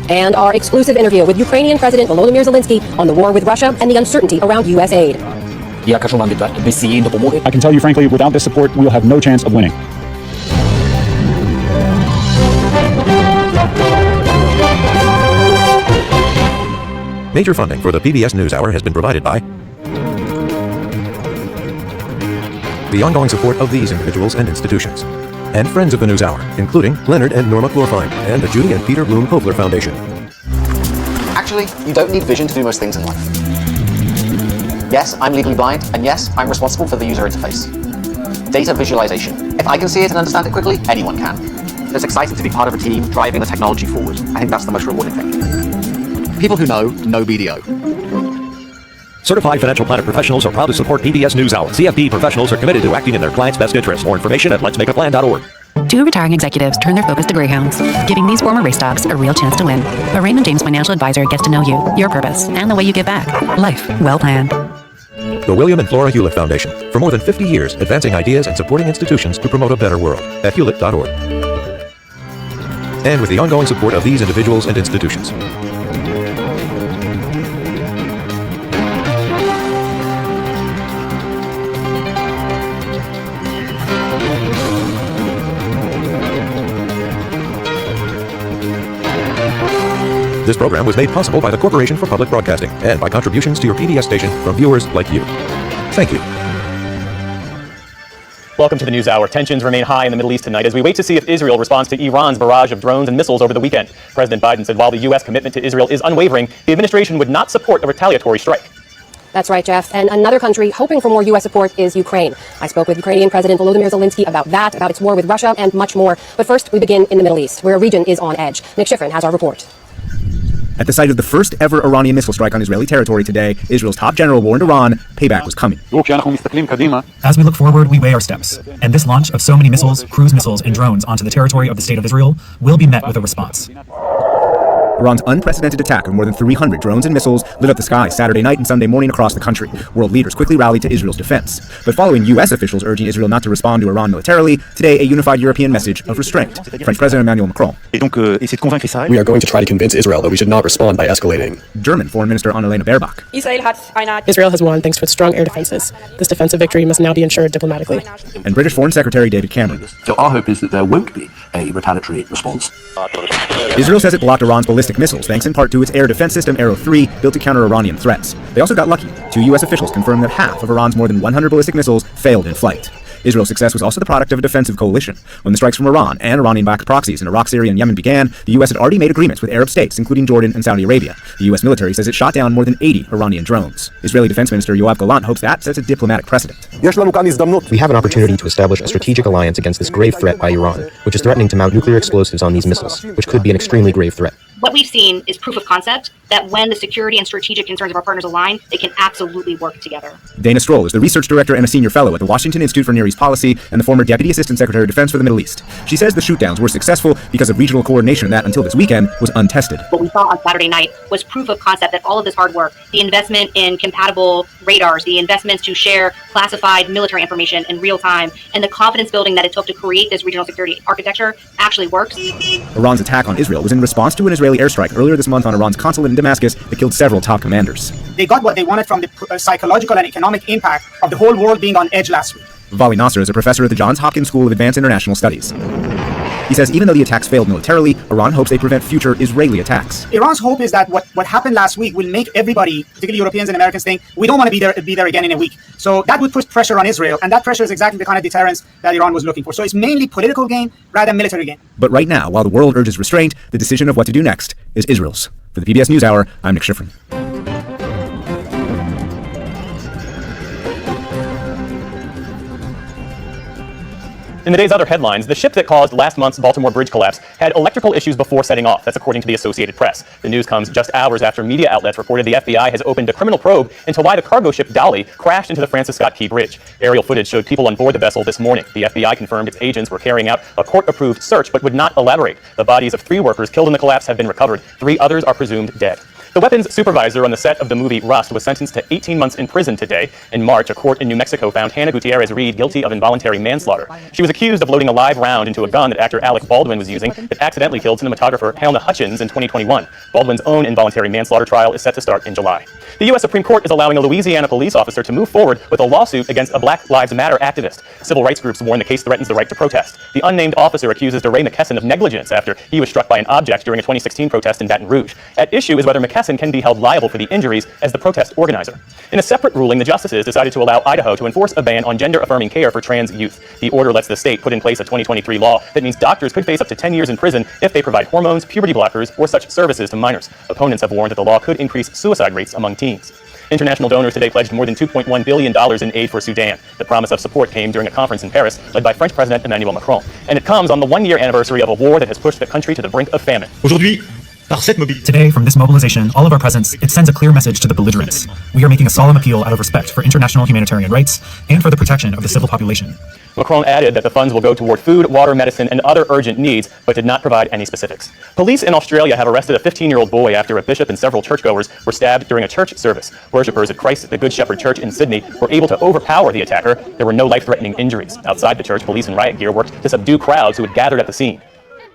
And our exclusive interview with Ukrainian President Volodymyr Zelensky on the war with Russia and the uncertainty around U.S. aid. I can tell you frankly, without this support, we will have no chance of winning. Major funding for the PBS NewsHour has been provided by the ongoing support of these individuals and institutions, and friends of the NewsHour, including Leonard and Norma Chlorfine, and the Judy and Peter Bloom Kovler Foundation. Actually, you don't need vision to do most things in life. Yes, I'm legally blind, and yes, I'm responsible for the user interface. Data visualization. If I can see it and understand it quickly, anyone can. It's exciting to be part of a team driving the technology forward. I think that's the most rewarding thing. People who know BDO. Certified financial planner professionals are proud to support PBS NewsHour. CFP professionals are committed to acting in their clients' best interests. More information at letsmakeaplan.org. Two retiring executives turn their focus to Greyhounds, giving these former race dogs a real chance to win. A Raymond James financial advisor gets to know you, your purpose, and the way you give back. Life well planned. The William and Flora Hewlett Foundation. For more than 50 years, advancing ideas and supporting institutions to promote a better world. At hewlett.org. And with the ongoing support of these individuals and institutions. This program was made possible by the Corporation for Public Broadcasting and by contributions to your PBS station from viewers like you. Thank you. Welcome to the NewsHour. Tensions remain high in the Middle East tonight as we wait to see if Israel responds to Iran's barrage of drones and missiles over the weekend. President Biden said while the U.S. commitment to Israel is unwavering, the administration would not support a retaliatory strike. That's right, Jeff. And another country hoping for more U.S. support is Ukraine. I spoke with Ukrainian President Volodymyr Zelensky about that, about its war with Russia, and much more. But first, we begin in the Middle East, where a region is on edge. Nick Schifrin has our report. At the site of the first ever Iranian missile strike on Israeli territory today, Israel's top general warned Iran payback was coming. As we look forward, we weigh our steps. And this launch of so many missiles, cruise missiles, and drones onto the territory of the State of Israel will be met with a response. Iran's unprecedented attack of more than 300 drones and missiles lit up the sky Saturday night and Sunday morning across the country. World leaders quickly rallied to Israel's defense. But following U.S. officials urging Israel not to respond to Iran militarily, today a unified European message of restraint. French President Emmanuel Macron. We are going to try to convince Israel that we should not respond by escalating. German Foreign Minister Annalena Baerbock. Israel has won thanks to its strong air defenses. This defensive victory must now be ensured diplomatically. And British Foreign Secretary David Cameron. So our hope is that there won't be a retaliatory response. Israel says it blocked Iran's ballistic missiles thanks in part to its air defense system Arrow 3, built to counter Iranian threats. They also got lucky. 2 U.S. officials confirmed that half of Iran's more than 100 ballistic missiles failed in flight. Israel's success was also the product of a defensive coalition. When the strikes from Iran and Iranian-backed proxies in Iraq, Syria, and Yemen began, the U.S. had already made agreements with Arab states, including Jordan and Saudi Arabia. The U.S. military says it shot down more than 80 Iranian drones. Israeli Defense Minister Yoav Gallant hopes that sets a diplomatic precedent. We have an opportunity to establish a strategic alliance against this grave threat by Iran, which is threatening to mount nuclear explosives on these missiles, which could be an extremely grave threat. What we've seen is proof of concept that when the security and strategic concerns of our partners align, they can absolutely work together. Dana Stroll is the research director and a senior fellow at the Washington Institute for Near East Policy and the former Deputy Assistant Secretary of Defense for the Middle East. She says the shootdowns were successful because of regional coordination that, until this weekend, was untested. What we saw on Saturday night was proof of concept that all of this hard work, the investment in compatible radars, the investments to share classified military information in real time, and the confidence building that it took to create this regional security architecture actually works. Iran's attack on Israel was in response to an Israeli airstrike earlier this month on Iran's consulate in Damascus that killed several top commanders. They got what they wanted from the psychological and economic impact of the whole world being on edge last week. Vali Nasser is a professor at the Johns Hopkins School of Advanced International Studies. He says even though the attacks failed militarily, Iran hopes they prevent future Israeli attacks. Iran's hope is that what happened last week will make everybody, particularly Europeans and Americans, think we don't want to be there again in a week. So that would put pressure on Israel, and that pressure is exactly the kind of deterrence that Iran was looking for. So it's mainly political gain rather than military gain. But right now, while the world urges restraint, the decision of what to do next is Israel's. For the PBS NewsHour, I'm Nick Schifrin. In the day's other headlines, the ship that caused last month's Baltimore bridge collapse had electrical issues before setting off. That's according to the Associated Press. The news comes just hours after media outlets reported the FBI has opened a criminal probe into why the cargo ship Dolly crashed into the Francis Scott Key Bridge. Aerial footage showed people on board the vessel this morning. The FBI confirmed its agents were carrying out a court-approved search but would not elaborate. The bodies of 3 workers killed in the collapse have been recovered. 3 others are presumed dead. The weapons supervisor on the set of the movie Rust was sentenced to 18 months in prison today. In March, a court in New Mexico found Hannah Gutierrez-Reed guilty of involuntary manslaughter. She was accused of loading a live round into a gun that actor Alec Baldwin was using that accidentally killed cinematographer Helena Hutchins in 2021. Baldwin's own involuntary manslaughter trial is set to start in July. The U.S. Supreme Court is allowing a Louisiana police officer to move forward with a lawsuit against a Black Lives Matter activist. Civil rights groups warn the case threatens the right to protest. The unnamed officer accuses DeRay McKesson of negligence after he was struck by an object during a 2016 protest in Baton Rouge. At issue is whether McKesson can be held liable for the injuries as the protest organizer. In a separate ruling, the justices decided to allow Idaho to enforce a ban on gender-affirming care for trans youth. The order lets the state put in place a 2023 law that means doctors could face up to 10 years in prison if they provide hormones, puberty blockers, or such services to minors. Opponents have warned that the law could increase suicide rates among teens. International donors today pledged more than $2.1 billion in aid for Sudan. The promise of support came during a conference in Paris led by French President Emmanuel Macron. And it comes on the 1-year anniversary of a war that has pushed the country to the brink of famine. Today, from this mobilization, all of our presence, it sends a clear message to the belligerents. We are making a solemn appeal out of respect for international humanitarian rights and for the protection of the civil population. Macron added that the funds will go toward food, water, medicine, and other urgent needs, but did not provide any specifics. Police in Australia have arrested a 15-year-old boy after a bishop and several churchgoers were stabbed during a church service. Worshippers at Christ the Good Shepherd Church in Sydney were able to overpower the attacker. There were no life-threatening injuries. Outside the church, police in riot gear worked to subdue crowds who had gathered at the scene.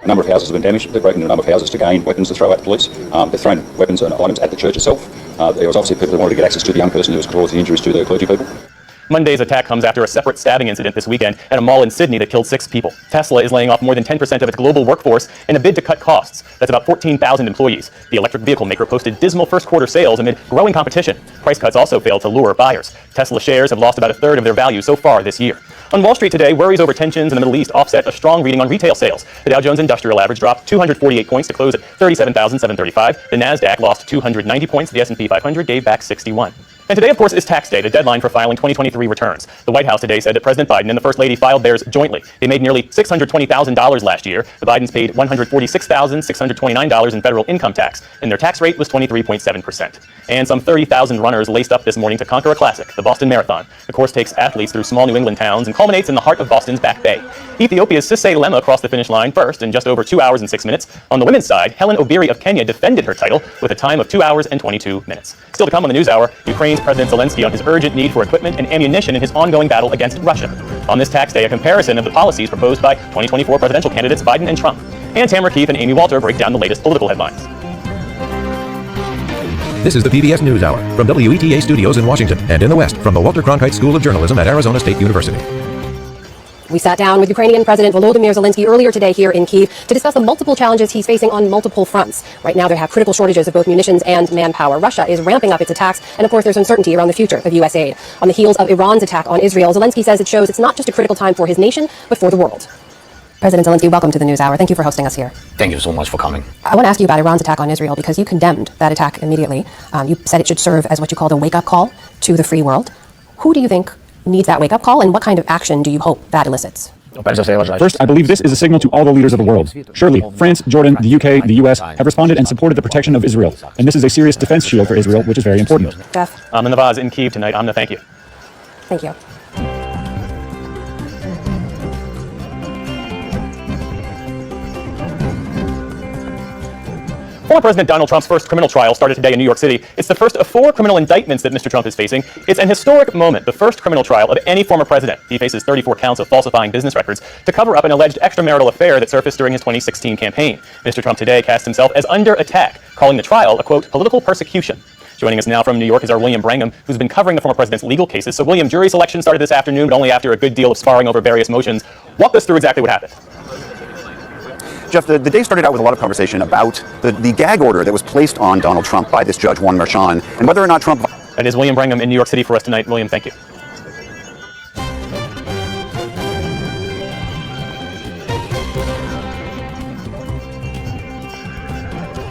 A number of houses have been damaged. They've broken into a number of houses to gain weapons to throw at the police. They've thrown weapons and items at the church itself. There was obviously people who wanted to get access to the young person who was causing injuries to the clergy people. Monday's attack comes after a separate stabbing incident this weekend at a mall in Sydney that killed 6 people. Tesla is laying off more than 10% of its global workforce in a bid to cut costs. That's about 14,000 employees. The electric vehicle maker posted dismal first-quarter sales amid growing competition. Price cuts also failed to lure buyers. Tesla shares have lost about 1/3 of their value so far this year. On Wall Street today, worries over tensions in the Middle East offset a strong reading on retail sales. The Dow Jones Industrial Average dropped 248 points to close at 37,735. The Nasdaq lost 290 points. The S&P 500 gave back 61. And today, of course, is tax day, the deadline for filing 2023 returns. The White House today said that President Biden and the First Lady filed theirs jointly. They made nearly $620,000 last year. The Bidens paid $146,629 in federal income tax, and their tax rate was 23.7%. And some 30,000 runners laced up this morning to conquer a classic, the Boston Marathon. The course takes athletes through small New England towns and culminates in the heart of Boston's Back Bay. Ethiopia's Sisay Lema crossed the finish line first in just over 2 hours and 6 minutes. On the women's side, Helen Obiri of Kenya defended her title with a time of 2 hours and 22 minutes. Still to come on the NewsHour, Ukraine's President Zelensky on his urgent need for equipment and ammunition in his ongoing battle against Russia. On this tax day, a comparison of the policies proposed by 2024 presidential candidates Biden and Trump. And Tamara Keith and Amy Walter break down the latest political headlines. This is the PBS NewsHour from WETA Studios in Washington and in the West from the Walter Cronkite School of Journalism at Arizona State University. We sat down with Ukrainian President Volodymyr Zelensky earlier today here in Kyiv to discuss the multiple challenges he's facing on multiple fronts. Right now, there have critical shortages of both munitions and manpower. Russia is ramping up its attacks, and of course, there's uncertainty around the future of U.S. aid. On the heels of Iran's attack on Israel, Zelensky says it shows it's not just a critical time for his nation, but for the world. President Zelensky, welcome to the NewsHour. Thank you for hosting us here. Thank you so much for coming. I want to ask you about Iran's attack on Israel because you condemned that attack immediately. You said it should serve as what you called a wake-up call to the free world. Who do you think needs that wake-up call, and what kind of action do you hope that elicits? First, I believe this is a signal to all the leaders of the world. Surely, France, Jordan, the UK, the US have responded and supported the protection of Israel. And this is a serious defense shield for Israel, which is very important. Jeff. I'm in the Vaz in Kyiv tonight. Amna, thank you. Thank you. Former President Donald Trump's first criminal trial started today in New York City. It's the first of 4 criminal indictments that Mr. Trump is facing. It's an historic moment, the first criminal trial of any former president. He faces 34 counts of falsifying business records to cover up an alleged extramarital affair that surfaced during his 2016 campaign. Mr. Trump today cast himself as under attack, calling the trial a, quote, political persecution. Joining us now from New York is our William Brangham, who's been covering the former president's legal cases. So, William, jury selection started this afternoon, but only after a good deal of sparring over various motions. Walk us through exactly what happened. Jeff, the day started out with a lot of conversation about the gag order that was placed on Donald Trump by this judge, Juan Merchan, and whether or not Trump... That is William Brangham in New York City for us tonight. William, thank you.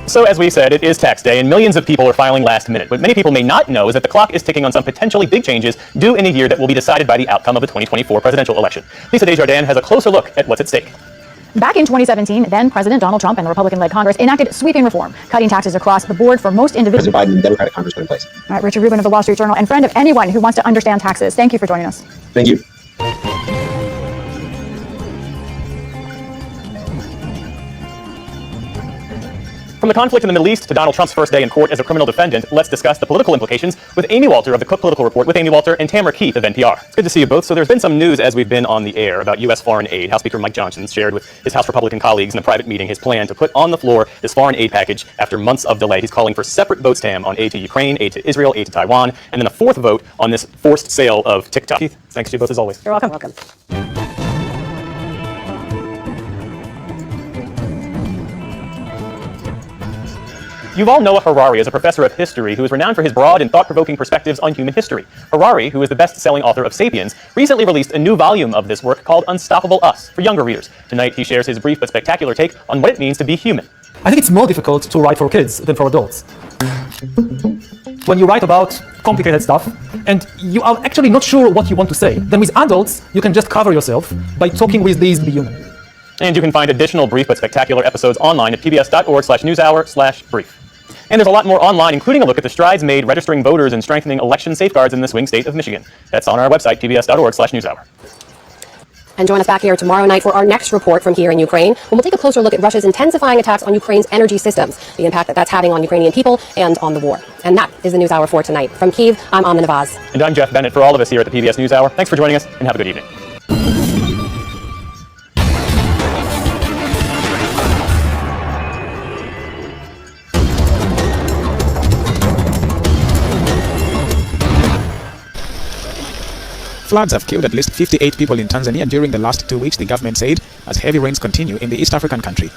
So, as we said, it is tax day, and millions of people are filing last minute. What many people may not know is that the clock is ticking on some potentially big changes due in a year that will be decided by the outcome of the 2024 presidential election. Lisa Desjardins has a closer look at what's at stake. Back in 2017, then President Donald Trump and Republican-led Congress enacted sweeping reform, cutting taxes across the board for most individuals. President Biden and the Democratic Congress put in place. All right, Richard Rubin of the Wall Street Journal and friend of anyone who wants to understand taxes. Thank you for joining us. Thank you. From the conflict in the Middle East to Donald Trump's first day in court as a criminal defendant, let's discuss the political implications with Amy Walter of the Cook Political Report with Amy Walter and Tamara Keith of NPR. It's good to see you both. So there's been some news as we've been on the air about U.S. foreign aid. House Speaker Mike Johnson shared with his House Republican colleagues in a private meeting his plan to put on the floor this foreign aid package after months of delay. He's calling for separate votes to him on aid to Ukraine, aid to Israel, aid to Taiwan, and then a fourth vote on this forced sale of TikTok. Keith, thanks to you both as always. You're welcome. Yuval Noah Harari is a professor of history who is renowned for his broad and thought-provoking perspectives on human history. Harari, who is the best-selling author of *Sapiens*, recently released a new volume of this work called Unstoppable Us for younger readers. Tonight, he shares his brief but spectacular take on what it means to be human. I think it's more difficult to write for kids than for adults. When you write about complicated stuff and you are actually not sure what you want to say, then with adults, you can just cover yourself by talking with these be human. And you can find additional brief but spectacular episodes online at pbs.org/newshour/brief. And there's a lot more online, including a look at the strides made registering voters and strengthening election safeguards in the swing state of Michigan. That's on our website, pbs.org/newshour. And join us back here tomorrow night for our next report from here in Ukraine, when we'll take a closer look at Russia's intensifying attacks on Ukraine's energy systems, the impact that that's having on Ukrainian people and on the war. And that is the News Hour for tonight. From Kyiv, I'm Amna Navaz. And I'm Jeff Bennett. For all of us here at the PBS NewsHour, thanks for joining us and have a good evening. Floods have killed at least 58 people in Tanzania during the last 2 weeks, the government said, as heavy rains continue in the East African country.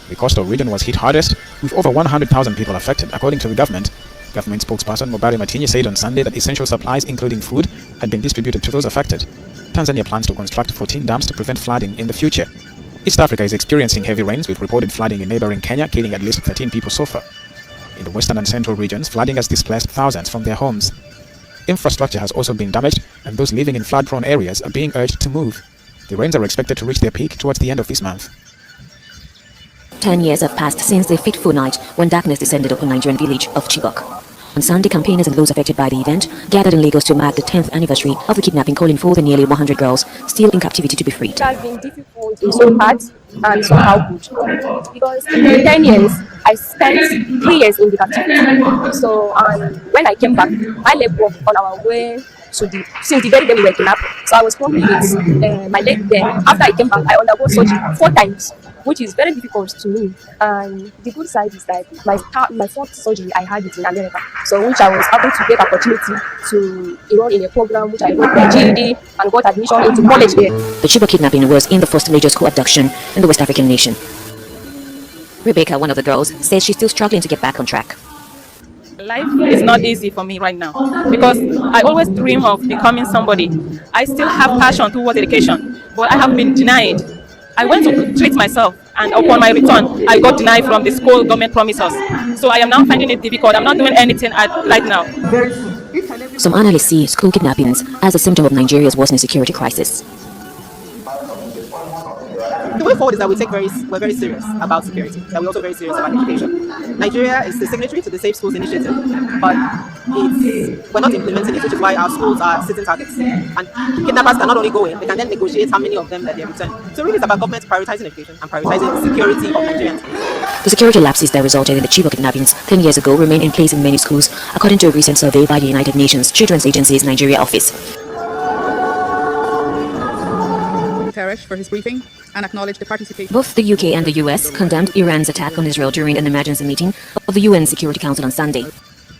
The coastal region was hit hardest, with over 100,000 people affected, according to the government. Government spokesperson Mobari Matinyi said on Sunday that essential supplies, including food, had been distributed to those affected. Tanzania plans to construct 14 dams to prevent flooding in the future. East Africa is experiencing heavy rains, with reported flooding in neighboring Kenya, killing at least 13 people so far. In the western and central regions, flooding has displaced thousands from their homes. Infrastructure has also been damaged, and those living in flood-prone areas are being urged to move. The rains are expected to reach their peak towards the end of this month. 10 years have passed since the fateful night when darkness descended upon Nigerian village of Chibok. On Sunday, campaigners and those affected by the event gathered in Lagos to mark the 10th anniversary of the kidnapping, calling for the nearly 100 girls still in captivity to be freed. It has been difficult in some parts and somehow good, because in the 10 years, I spent 3 years in the captivity. So when I came back, I left work on our way since the very day we were kidnapped. So I was probably with my leg there. After I came back, I undergo surgery 4 times, which is very difficult to me. And the good side is that my fourth surgery, I had it in America. So which I was able to get opportunity to enroll in a program which I wrote my GED and got admission into college there. The Chibok kidnapping was in the first major school abduction in the West African nation. Rebecca, one of the girls, says she's still struggling to get back on track. Life is not easy for me right now because I always dream of becoming somebody. I still have passion towards education, but I have been denied. I went to treat myself, and upon my return, I got denied from the school government promises. So I am now finding it difficult. I'm not doing anything right now. Some analysts see school kidnappings as a symptom of Nigeria's worsening security crisis. way forward is that we're very serious about security, that we're also very serious about education. Nigeria is the signatory to the Safe Schools Initiative, but we're not implementing it, which is why our schools are sitting targets. And kidnappers can not only go in, they can then negotiate how many of them that they return. So really it's about government prioritizing education and prioritizing security of Nigerians. The security lapses that resulted in the Chibok kidnappings 10 years ago remain in place in many schools, according to a recent survey by the United Nations Children's Agency's Nigeria office. Guterres for his briefing and acknowledge the participation. Both the UK and the US condemned Iran's attack on Israel during an emergency meeting of the UN Security Council on Sunday.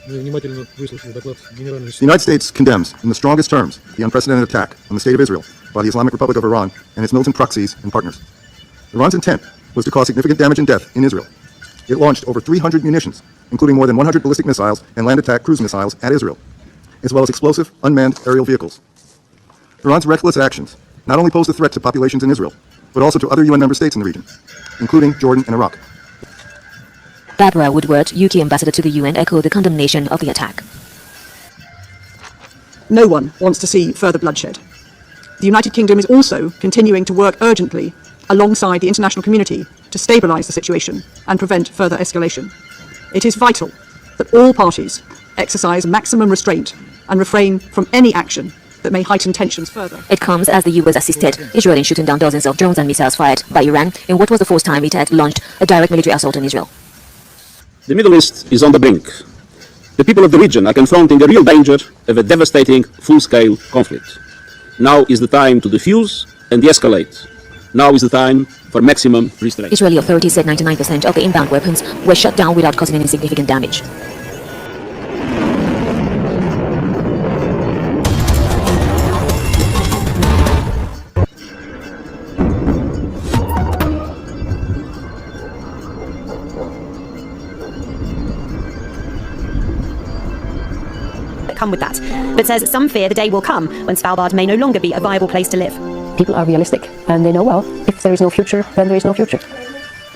The United States condemns, in the strongest terms, the unprecedented attack on the State of Israel by the Islamic Republic of Iran and its militant proxies and partners. Iran's intent was to cause significant damage and death in Israel. It launched over 300 munitions, including more than 100 ballistic missiles and land attack cruise missiles at Israel, as well as explosive, unmanned aerial vehicles. Iran's reckless actions not only pose a threat to populations in Israel, but also to other UN member states in the region, including Jordan and Iraq. Barbara Woodward, UK ambassador to the UN, echoed the condemnation of the attack. No one wants to see further bloodshed. The United Kingdom is also continuing to work urgently alongside the international community to stabilise the situation and prevent further escalation. It is vital that all parties exercise maximum restraint and refrain from any action that may heighten tensions further. It comes as the US assisted Israel in shooting down dozens of drones and missiles fired by Iran in what was the first time it had launched a direct military assault on Israel. The Middle East is on the brink. The people of the region are confronting a real danger of a devastating full-scale conflict. Now is the time to defuse and de-escalate. Now is the time for maximum restraint. Israeli authorities said 99% of the inbound weapons were shut down without causing any significant damage. Come with that, but says some fear the day will come when Svalbard may no longer be a viable place to live. People are realistic and they know, well, if there is no future, then there is no future.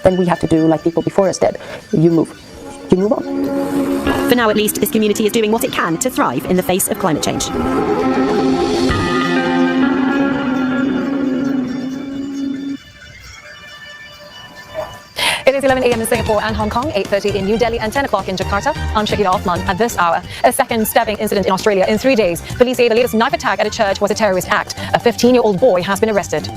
Then we have to do like people before us did. You move on. For now, at least, this community is doing what it can to thrive in the face of climate change. It is 11 a.m. in Singapore and Hong Kong, 8:30 in New Delhi and 10 o'clock in Jakarta. I'm Shakira Othman at this hour. A second stabbing incident in Australia in 3 days. Police say the latest knife attack at a church was a terrorist act. A 15-year-old boy has been arrested.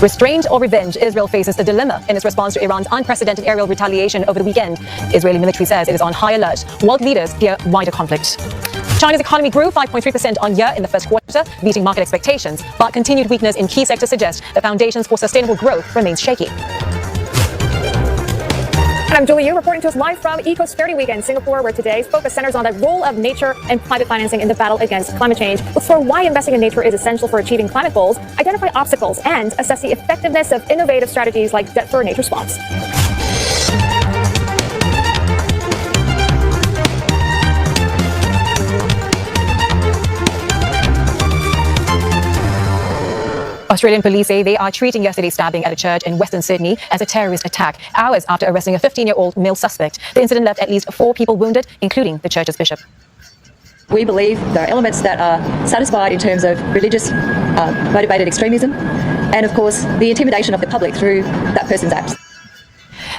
Restraint or revenge? Israel faces the dilemma in its response to Iran's unprecedented aerial retaliation over the weekend. Israeli military says it is on high alert. World leaders fear wider conflict. China's economy grew 5.3% on year in the first quarter, beating market expectations, but continued weakness in key sectors suggest the foundations for sustainable growth remains shaky. And I'm Julie Yu, reporting to us live from Ecosperity Week in Singapore, where today's focus centers on the role of nature and private financing in the battle against climate change. Look for why investing in nature is essential for achieving climate goals, identify obstacles, and assess the effectiveness of innovative strategies like debt for nature swaps. Australian police say they are treating yesterday's stabbing at a church in Western Sydney as a terrorist attack, hours after arresting a 15-year-old male suspect. The incident left at least 4 people wounded, including the church's bishop. We believe there are elements that are satisfied in terms of religious motivated extremism and, of course, the intimidation of the public through that person's acts.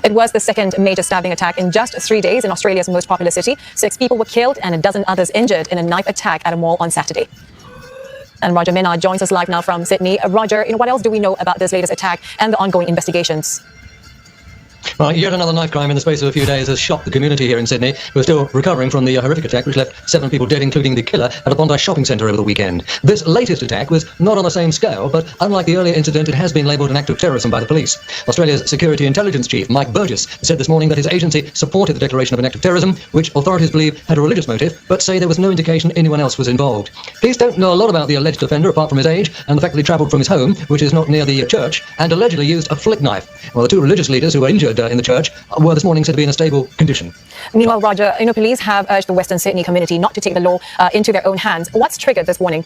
It was the second major stabbing attack in just 3 days in Australia's most populous city. 6 people were killed and a dozen others injured in a knife attack at a mall on Saturday. And Roger Minard joins us live now from Sydney. Roger, what else do we know about this latest attack and the ongoing investigations? Well, yet another knife crime in the space of a few days has shocked the community here in Sydney, who are still recovering from the horrific attack which left 7 people dead, including the killer, at a Bondi shopping centre over the weekend. This latest attack was not on the same scale, but unlike the earlier incident, it has been labelled an act of terrorism by the police. Australia's Security Intelligence Chief, Mike Burgess, said this morning that his agency supported the declaration of an act of terrorism, which authorities believe had a religious motive, but say there was no indication anyone else was involved. Police don't know a lot about the alleged offender, apart from his age, and the fact that he travelled from his home, which is not near the church, and allegedly used a flick knife. Well, the 2 religious leaders who were injured in the church were this morning said to be in a stable condition. Meanwhile, Roger, police have urged the Western Sydney community not to take the law into their own hands. What's triggered this warning?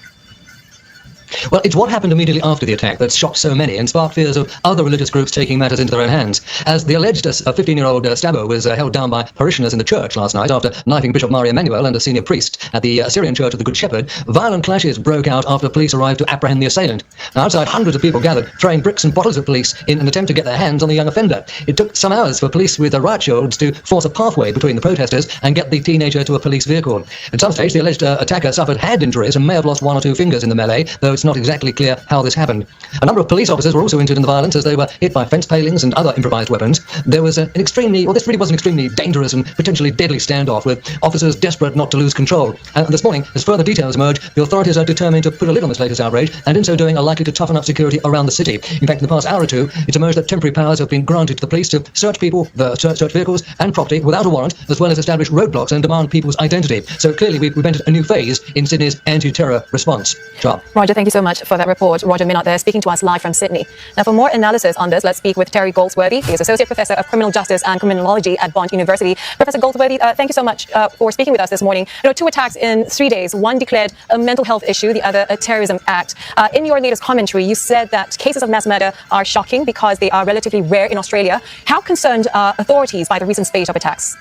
Well, it's what happened immediately after the attack that shocked so many and sparked fears of other religious groups taking matters into their own hands. As the alleged 15-year-old stabber was held down by parishioners in the church last night after knifing Bishop Mari Emanuel and a senior priest at the Syrian Church of the Good Shepherd, violent clashes broke out after police arrived to apprehend the assailant. Now, outside, hundreds of people gathered, throwing bricks and bottles at police in an attempt to get their hands on the young offender. It took some hours for police with riot shields to force a pathway between the protesters and get the teenager to a police vehicle. At some stage, the alleged attacker suffered head injuries and may have lost 1 or 2 fingers in the melee, though it's not exactly clear how this happened. A number of police officers were also injured in the violence as they were hit by fence palings and other improvised weapons. There was this really was an extremely dangerous and potentially deadly standoff with officers desperate not to lose control. And this morning, as further details emerge, the authorities are determined to put a lid on this latest outrage, and in so doing are likely to toughen up security around the city. In fact, in the past hour or two, it's emerged that temporary powers have been granted to the police to search people, search vehicles and property without a warrant, as well as establish roadblocks and demand people's identity. So clearly, we've entered a new phase in Sydney's anti-terror response. Sharp. Roger, thank you so much for that report. Roger Minot there, speaking to us live from Sydney. Now, for more analysis on this, let's speak with Terry Goldsworthy. He is Associate Professor of Criminal Justice and Criminology at Bond University. Professor Goldsworthy, thank you so much for speaking with us this morning. 2 attacks in 3 days, one declared a mental health issue, the other a terrorism act. In your latest commentary, you said that cases of mass murder are shocking because they are relatively rare in Australia. How concerned are authorities by the recent spate of attacks?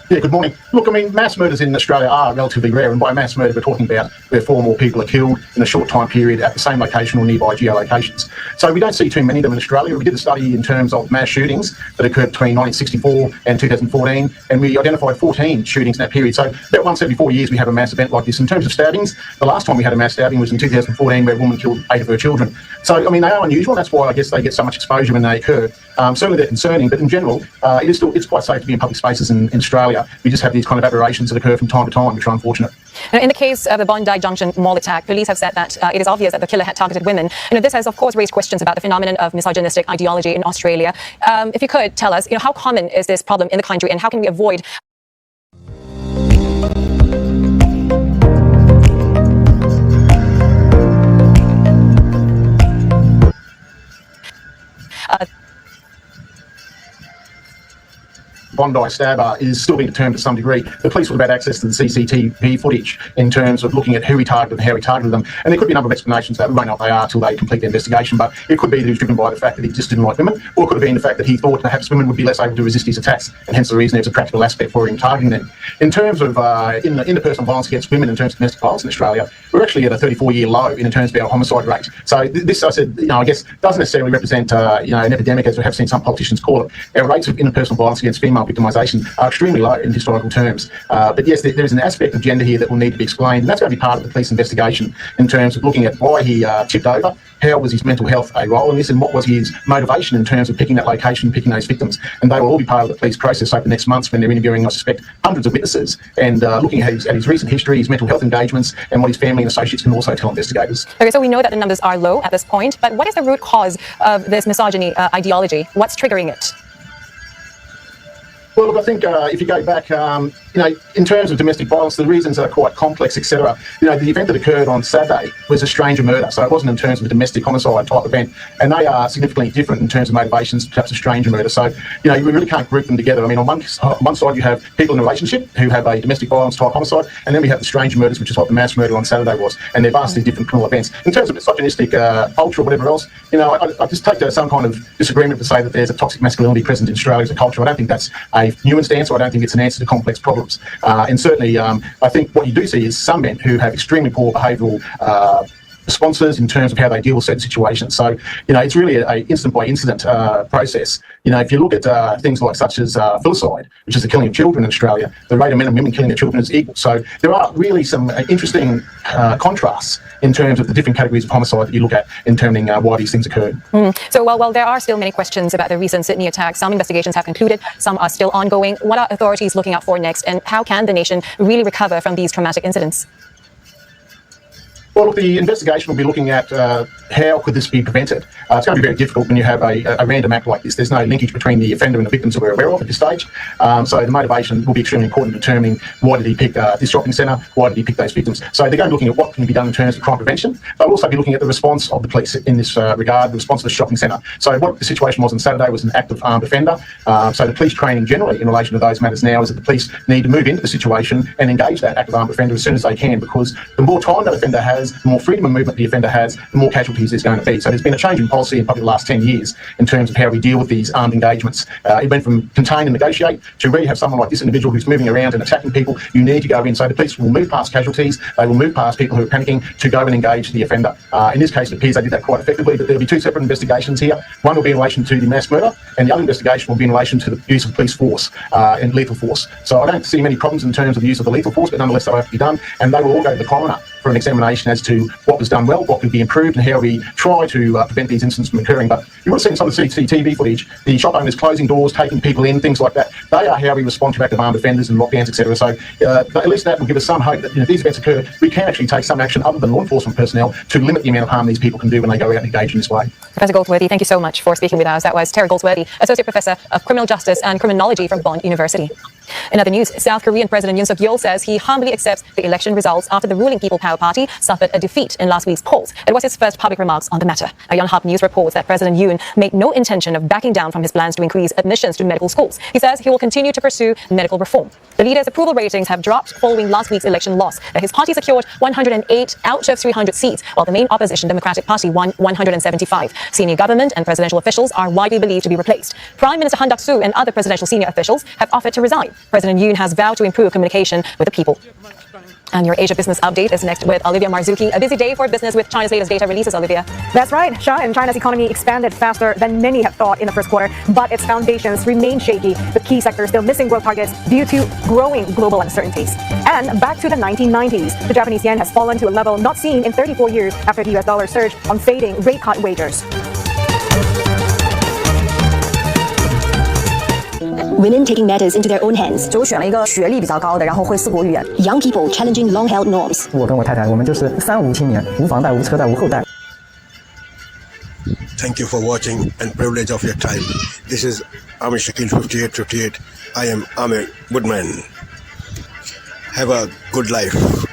Yeah, good morning. Look, I mean, mass murders in Australia are relatively rare, and by mass murder we're talking about where 4 or more people are killed in a short time period at the same location or nearby geolocations. So we don't see too many of them in Australia. We did a study in terms of mass shootings that occurred between 1964 and 2014, and we identified 14 shootings in that period. So about once every 4 years we have a mass event like this. In terms of stabbings, the last time we had a mass stabbing was in 2014 where a woman killed 8 of her children. So, I mean, they are unusual, and that's why I guess they get so much exposure when they occur. Certainly they're concerning, but in general, it's quite safe to be in public spaces in Australia. We just have these kind of aberrations that occur from time to time, which are unfortunate. Now, in the case of the Bondi Junction mall attack, police have said that it is obvious that the killer had targeted women. This has, of course, raised questions about the phenomenon of misogynistic ideology in Australia. If you could tell us, how common is this problem in the country, and how can we avoid Bondi stabber is still being determined to some degree. The police would have had access to the CCTV footage in terms of looking at who he targeted and how he targeted them. And there could be a number of explanations that we won't know what they are until they complete the investigation, but it could be that he was driven by the fact that he just didn't like women, or it could have been the fact that he thought perhaps women would be less able to resist his attacks, and hence the reason there's a practical aspect for him targeting them. In terms of interpersonal violence against women, in terms of domestic violence in Australia, we're actually at a 34-year low in terms of our homicide rate. So this, I said, I guess, doesn't necessarily represent an epidemic, as we have seen some politicians call it. Our rates of interpersonal violence against female victimisation are extremely low in historical terms. But yes, there is an aspect of gender here that will need to be explained, and that's going to be part of the police investigation in terms of looking at why he tipped over, how was his mental health a role in this, and what was his motivation in terms of picking that location, picking those victims. And they will all be part of the police process over the next months when they're interviewing, I suspect, hundreds of witnesses and looking at his recent history, his mental health engagements, and what his family and associates can also tell investigators. Okay, so we know that the numbers are low at this point, but what is the root cause of this misogyny ideology? What's triggering it? Well, look, I think if you go back, in terms of domestic violence, the reasons are quite complex, etc. The event that occurred on Saturday was a stranger murder, so it wasn't in terms of a domestic homicide type event, and they are significantly different in terms of motivations, perhaps a stranger murder. So, we really can't group them together. I mean, on one side you have people in a relationship who have a domestic violence type homicide, and then we have the stranger murders, which is what the mass murder on Saturday was, and they're vastly different criminal events. In terms of misogynistic culture or whatever else, I just take some kind of disagreement to say that there's a toxic masculinity present in Australia as a culture. I don't think that's a nuanced answer. I don't think it's an answer to complex problems. And certainly, I think what you do see is some men who have extremely poor behavioural responses in terms of how they deal with certain situations. So, it's really an incident-by-incident process. If you look at things like such as filicide, which is the killing of children in Australia, the rate of men and women killing their children is equal. So there are really some interesting contrasts in terms of the different categories of homicide that you look at in determining why these things occur. So while there are still many questions about the recent Sydney attacks, some investigations have concluded, some are still ongoing. What are authorities looking out for next, and how can the nation really recover from these traumatic incidents? Well, look, the investigation will be looking at how could this be prevented. It's going to be very difficult when you have a random act like this. There's no linkage between the offender and the victims that we're aware of at this stage. So the motivation will be extremely important in determining why did he pick this shopping centre, why did he pick those victims. So they're going to be looking at what can be done in terms of crime prevention. They'll also be looking at the response of the police in this regard, the response to the shopping centre. So what the situation was on Saturday was an active armed offender. So the police training generally in relation to those matters now is that the police need to move into the situation and engage that active armed offender as soon as they can, because the more time that offender has has, the more freedom of movement the offender has, the more casualties there's going to be. So there's been a change in policy in probably the last 10 years in terms of how we deal with these armed engagements. It went from contain and negotiate to where you have someone like this individual who's moving around and attacking people. You need to go in. So the police will move past casualties, they will move past people who are panicking to go and engage the offender. In this case, it appears they did that quite effectively, but there'll be two separate investigations here. One will be in relation to the mass murder, and the other investigation will be in relation to the use of police force and lethal force. So I don't see many problems in terms of the use of the lethal force, but nonetheless they'll have to be done, and they will all go to the coroner for an examination as to what was done well, what could be improved, and how we try to prevent these incidents from occurring. But you would have seen some of the CCTV footage, the shop owners closing doors, taking people in, things like that. They are how we respond to active armed offenders and lockdowns, etc. So at least that will give us some hope that if these events occur, we can actually take some action other than law enforcement personnel to limit the amount of harm these people can do when they go out and engage in this way. Professor Goldsworthy, thank you so much for speaking with us. That was Terry Goldsworthy, Associate Professor of Criminal Justice and Criminology from Bond University. In other news, South Korean President Yoon Suk-yeol says he humbly accepts the election results after the ruling People Power Party suffered a defeat in last week's polls. It was his first public remarks on the matter. Yonhap News reports that President Yoon made no intention of backing down from his plans to increase admissions to medical schools. He says he will continue to pursue medical reform. The leader's approval ratings have dropped following last week's election loss. His party secured 108 out of 300 seats, while the main opposition Democratic Party won 175. Senior government and presidential officials are widely believed to be replaced. Prime Minister Han Duck-soo and other presidential senior officials have offered to resign. President Yoon has vowed to improve communication with the people. And your Asia Business Update is next with Olivia Marzuki. A busy day for business with China's latest data releases, Olivia. That's right, Sha, and China's economy expanded faster than many have thought in the first quarter, but its foundations remain shaky, with key sectors still missing growth targets due to growing global uncertainties. And back to the 1990s, the Japanese yen has fallen to a level not seen in 34 years after the US dollar surged on fading rate cut wagers. Women taking matters into their own hands. 就选了一个学历比较高的，然后会4国语言。 Young people challenging long-held norms. 我跟我太太，我们就是三无青年，无房贷、无车贷、无后贷。 Thank you for watching and privilege of your time. This is Amir Shakil 5858. I am Amir Woodman. Have a good life.